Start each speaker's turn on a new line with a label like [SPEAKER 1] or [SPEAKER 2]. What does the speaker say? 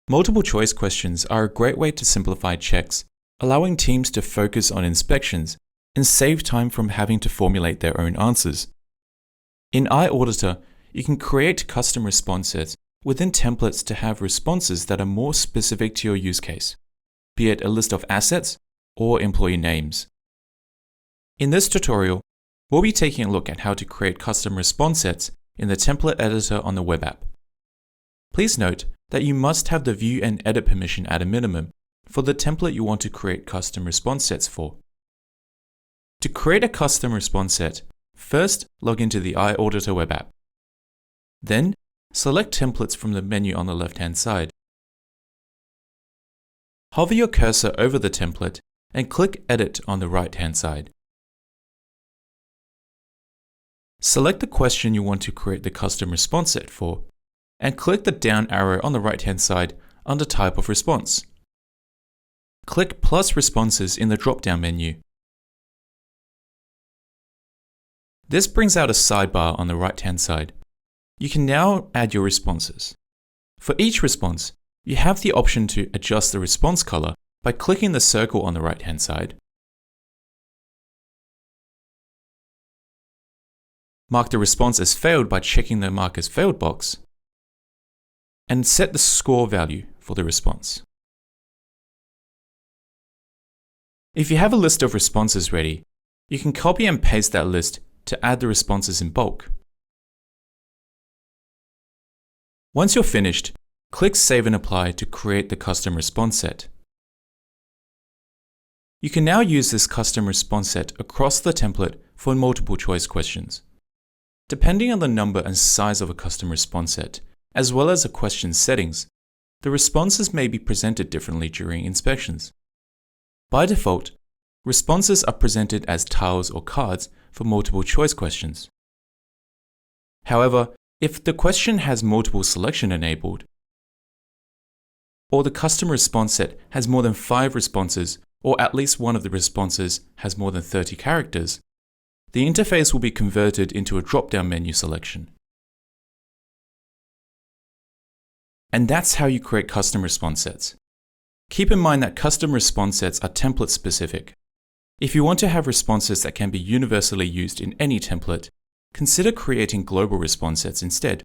[SPEAKER 1] Multiple choice questions are a great way to simplify checks, allowing teams to focus on inspections and save time from having to formulate their own answers. In iAuditor, you can create custom response sets within templates to have responses that are more specific to your use case, be it a list of assets or employee names. In this tutorial, we'll be taking a look at how to create custom response sets in the template editor on the web app. Please note that you must have the view and edit permission at a minimum for the template you want to create custom response sets for. To create a custom response set, first log into the iAuditor web app. Then, select Templates from the menu on the left-hand side. Hover your cursor over the template and click Edit on the right-hand side. Select the question you want to create the custom response set for, and click the down arrow on the right-hand side under Type of Response. Click Plus Responses in the drop-down menu. This brings out a sidebar on the right-hand side. You can now add your responses. For each response, you have the option to adjust the response color by clicking the circle on the right-hand side. Mark the response as failed by checking the Mark as Failed box, and set the score value for the response. If you have a list of responses ready, you can copy and paste that list to add the responses in bulk. Once you're finished, click Save and Apply to create the custom response set. You can now use this custom response set across the template for multiple choice questions. Depending on the number and size of a custom response set, as well as a question's settings, the responses may be presented differently during inspections. By default, responses are presented as tiles or cards for multiple choice questions. However, if the question has multiple selection enabled, or the custom response set has more than 5 responses, or at least one of the responses has more than 30 characters, the interface will be converted into a drop-down menu selection. And that's how you create custom response sets. Keep in mind that custom response sets are template specific. If you want to have responses that can be universally used in any template, consider creating global response sets instead.